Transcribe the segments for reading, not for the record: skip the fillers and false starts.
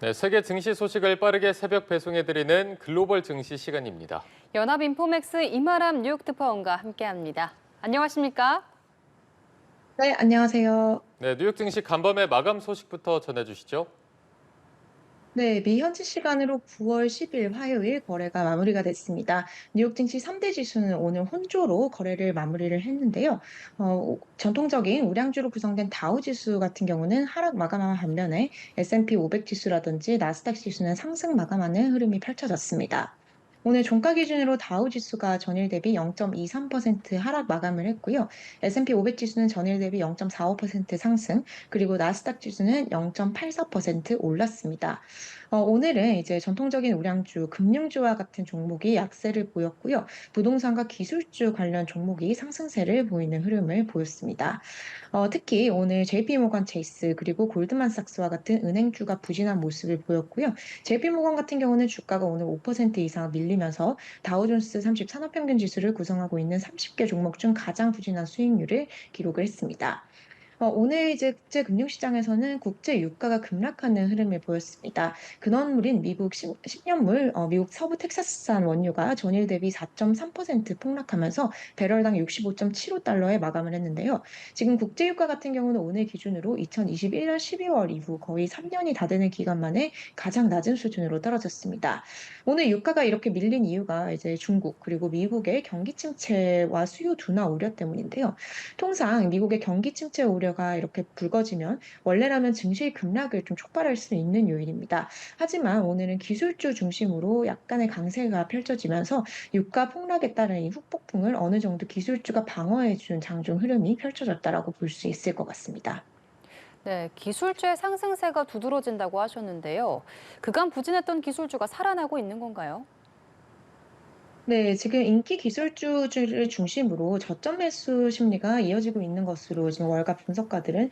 네, 세계 증시 소식을 빠르게 새벽 배송해드리는 글로벌 증시 시간입니다. 연합인포맥스 이마람 뉴욕 특파원과 함께합니다. 안녕하십니까? 네, 안녕하세요. 네, 뉴욕 증시 간밤의 마감 소식부터 전해주시죠. 네, 미 현지 시간으로 9월 10일 화요일 거래가 마무리가 됐습니다. 뉴욕 증시 3대 지수는 오늘 혼조로 거래를 마무리를 했는데요. 전통적인 우량주로 구성된 다우 지수 같은 경우는 하락 마감한 반면에 S&P 500 지수라든지 나스닥 지수는 상승 마감하는 흐름이 펼쳐졌습니다. 오늘 종가 기준으로 다우 지수가 전일 대비 0.23% 하락 마감을 했고요. S&P 500 지수는 전일 대비 0.45% 상승, 그리고 나스닥 지수는 0.84% 올랐습니다. 오늘은 이제 전통적인 우량주, 금융주와 같은 종목이 약세를 보였고요. 부동산과 기술주 관련 종목이 상승세를 보이는 흐름을 보였습니다. 특히 오늘 JP모건 체이스 그리고 골드만삭스와 같은 은행주가 부진한 모습을 보였고요. JP모건 같은 경우는 주가가 오늘 5% 이상 밀리면서 다우존스 30 산업평균 지수를 구성하고 있는 30개 종목 중 가장 부진한 수익률을 기록을 했습니다. 오늘 이제 국제 금융시장에서는 국제 유가가 급락하는 흐름을 보였습니다. 근원물인 미국 10년물, 미국 서부 텍사스산 원유가 전일 대비 4.3% 폭락하면서 배럴당 65.75달러에 마감을 했는데요. 지금 국제 유가 같은 경우는 오늘 기준으로 2021년 12월 이후 거의 3년이 다 되는 기간 만에 가장 낮은 수준으로 떨어졌습니다. 오늘 유가가 이렇게 밀린 이유가 이제 중국 그리고 미국의 경기 침체와 수요 둔화 우려 때문인데요. 통상 미국의 경기 침체 우려가 이렇게 불거지면 원래라면 증시 급락을 좀 촉발할 수 있는 요인입니다. 하지만 오늘은 기술주 중심으로 약간의 강세가 펼쳐지면서 유가 폭락에 따른 이 후폭풍을 어느 정도 기술주가 방어해준 장중 흐름이 펼쳐졌다라고 볼 수 있을 것 같습니다. 네, 기술주의 상승세가 두드러진다고 하셨는데요. 그간 부진했던 기술주가 살아나고 있는 건가요? 네, 지금 인기 기술주를 중심으로 저점 매수 심리가 이어지고 있는 것으로 지금 월가 분석가들은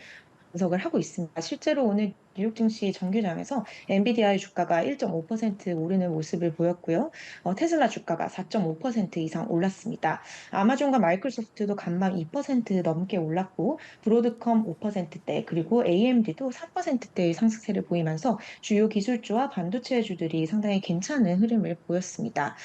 분석을 하고 있습니다. 실제로 오늘 뉴욕 증시 정규장에서 엔비디아의 주가가 1.5% 오르는 모습을 보였고요. 테슬라 주가가 4.5% 이상 올랐습니다. 아마존과 마이크로소프트도 간밤 2% 넘게 올랐고, 브로드컴 5%대, 그리고 AMD도 4%대의 상승세를 보이면서 주요 기술주와 반도체주들이 상당히 괜찮은 흐름을 보였습니다.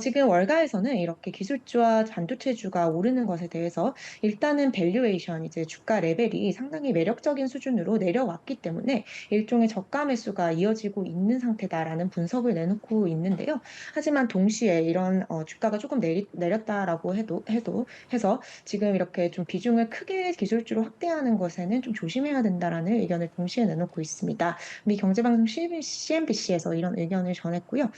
지금 월가에서는 이렇게 기술주와 반도체주가 오르는 것에 대해서 일단은 밸류에이션, 이제 주가 레벨이 상당히 매력적인 수준으로 내려왔기 때문에 일종의 저가 매수가 이어지고 있는 상태다라는 분석을 내놓고 있는데요. 하지만 동시에 이런 주가가 조금 내렸다라고 해서 지금 이렇게 좀 비중을 크게 기술주로 확대하는 것에는 좀 조심해야 된다라는 의견을 동시에 내놓고 있습니다. 미 경제방송 CNBC에서 이런 의견을 전했고요.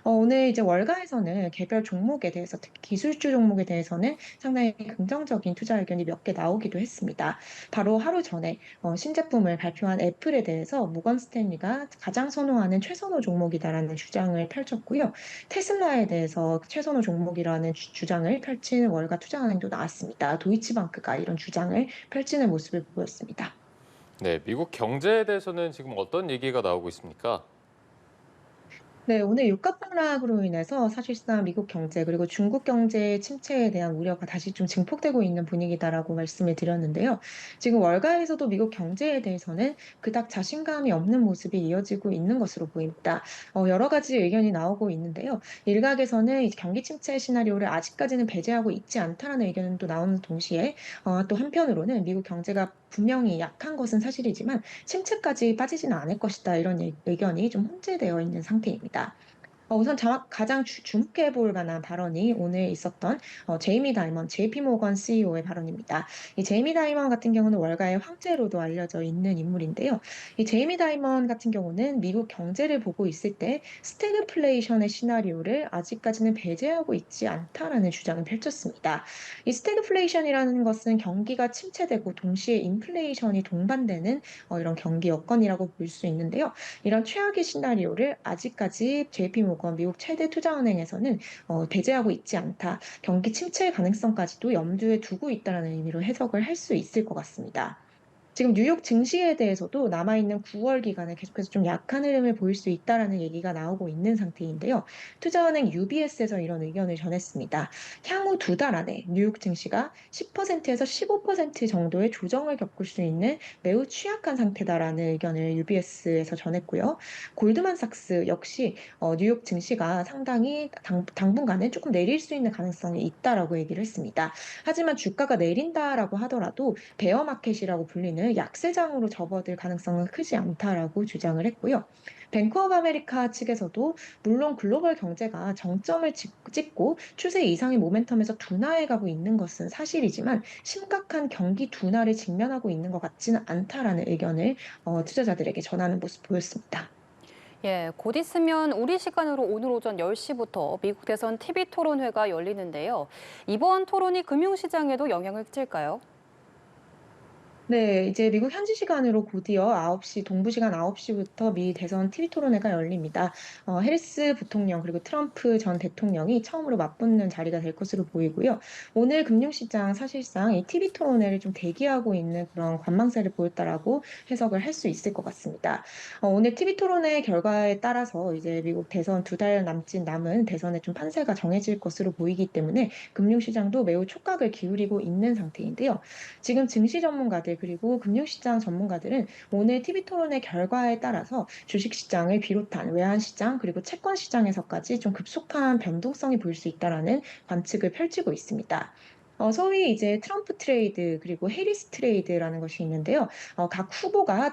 오늘 이제 월가에서는 개별 종목에 대해서 특히 기술주 종목에 대해서는 상당히 긍정적인 투자 의견이 몇 개 나오기도 했습니다. 바로 하루 전에 신제품을 발표한 애플에 대해서 모건 스탠리가 가장 선호하는 최선호 종목이다라는 주장을 펼쳤고요. 테슬라에 대해서 최선호 종목이라는 주장을 펼치는 월가 투자은행도 나왔습니다. 도이치방크가 이런 주장을 펼치는 모습을 보였습니다. 네, 미국 경제에 대해서는 지금 어떤 얘기가 나오고 있습니까? 네, 오늘 유가 폭락으로 인해서 사실상 미국 경제 그리고 중국 경제 침체에 대한 우려가 다시 좀 증폭되고 있는 분위기다라고 말씀을 드렸는데요. 지금 월가에서도 미국 경제에 대해서는 그닥 자신감이 없는 모습이 이어지고 있는 것으로 보입니다. 여러 가지 의견이 나오고 있는데요. 일각에서는 이 경기 침체 시나리오를 아직까지는 배제하고 있지 않다라는 의견은 또 나오는 동시에 또 한편으로는 미국 경제가 분명히 약한 것은 사실이지만 침체까지 빠지지는 않을 것이다 이런 의견이 좀 혼재되어 있는 상태입니다. 우선 가장 주목해 볼 만한 발언이 오늘 있었던 제이미 다이먼, JP모건 CEO의 발언입니다. 이 제이미 다이먼 같은 경우는 월가의 황제로도 알려져 있는 인물인데요. 이 제이미 다이먼 같은 경우는 미국 경제를 보고 있을 때 스태그플레이션의 시나리오를 아직까지는 배제하고 있지 않다라는 주장을 펼쳤습니다. 이 스태그플레이션이라는 것은 경기가 침체되고 동시에 인플레이션이 동반되는 이런 경기 여건이라고 볼 수 있는데요. 이런 최악의 시나리오를 아직까지 JP모건 미국 최대 투자은행에서는 배제하고 있지 않다. 경기 침체 가능성까지도 염두에 두고 있다는 의미로 해석을 할 수 있을 것 같습니다. 지금 뉴욕 증시에 대해서도 남아있는 9월 기간에 계속해서 좀 약한 흐름을 보일 수 있다라는 얘기가 나오고 있는 상태인데요. 투자은행 UBS에서 이런 의견을 전했습니다. 향후 2달 안에 뉴욕 증시가 10%에서 15% 정도의 조정을 겪을 수 있는 매우 취약한 상태다라는 의견을 UBS에서 전했고요. 골드만삭스 역시 뉴욕 증시가 상당히 당분간은 조금 내릴 수 있는 가능성이 있다라고 얘기를 했습니다. 하지만 주가가 내린다라고 하더라도 베어마켓이라고 불리는 약세장으로 접어들 가능성은 크지 않다라고 주장을 했고요. 뱅크 오브 아메리카 측에서도 물론 글로벌 경제가 정점을 찍고 추세 이상의 모멘텀에서 둔화해 가고 있는 것은 사실이지만 심각한 경기 둔화를 직면하고 있는 것 같지는 않다라는 의견을 투자자들에게 전하는 모습 보였습니다. 예, 곧 있으면 우리 시간으로 오늘 오전 10시부터 미국 대선 TV 토론회가 열리는데요. 이번 토론이 금융시장에도 영향을 끼칠까요? 네, 이제 미국 현지 시간으로 곧이어 9시, 동부 시간 9시부터 미 대선 TV 토론회가 열립니다. 해리스 부통령 그리고 트럼프 전 대통령이 처음으로 맞붙는 자리가 될 것으로 보이고요. 오늘 금융시장 사실상 이 TV 토론회를 좀 대기하고 있는 그런 관망세를 보였다라고 해석을 할 수 있을 것 같습니다. 오늘 TV 토론회 결과에 따라서 이제 미국 대선 2달 남은 대선의 좀 판세가 정해질 것으로 보이기 때문에 금융시장도 매우 촉각을 기울이고 있는 상태인데요. 지금 증시 전문가들 그리고 금융시장 전문가들은 오늘 TV 토론의 결과에 따라서 주식시장을 비롯한 외환시장 그리고 채권시장에서까지 좀 급속한 변동성이 보일 수 있다라는 관측을 펼치고 있습니다. 소위 이제 트럼프 트레이드 그리고 해리스 트레이드라는 것이 있는데요. 각 후보가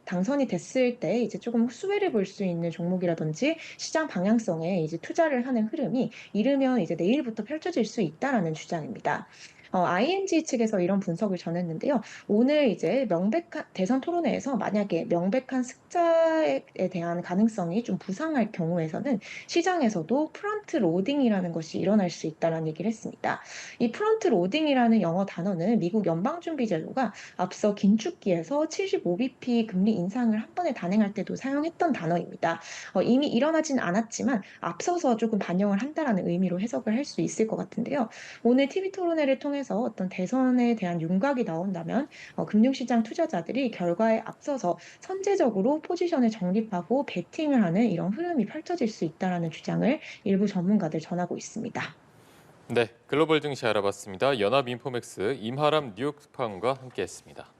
당선이 됐을 때 이제 조금 수혜를 볼 수 있는 종목이라든지 시장 방향성에 이제 투자를 하는 흐름이 이르면 이제 내일부터 펼쳐질 수 있다라는 주장입니다. ING 측에서 이런 분석을 전했는데요. 오늘 이제 명백한 대선 토론회에서 만약에 명백한 흑자에 대한 가능성이 좀 부상할 경우에서는 시장에서도 프런트 로딩이라는 것이 일어날 수 있다는 얘기를 했습니다. 이 프런트 로딩이라는 영어 단어는 미국 연방준비제도가 앞서 긴축기에서 75bp 금리 인상을 한 번에 단행할 때도 사용했던 단어입니다. 이미 일어나진 않았지만 앞서서 조금 반영을 한다라는 의미로 해석을 할 수 있을 것 같은데요. 오늘 TV 토론회를 통해서 어떤 대선에 대한 윤곽이 나온다면 금융시장 투자자들이 결과에 앞서서 선제적으로 포지션을 정립하고 베팅을 하는 이런 흐름이 펼쳐질 수 있다라는 주장을 일부 전문가들 전하고 있습니다. 네, 글로벌 증시 알아봤습니다. 연합인포맥스 임하람 뉴욕 특파원과 함께했습니다.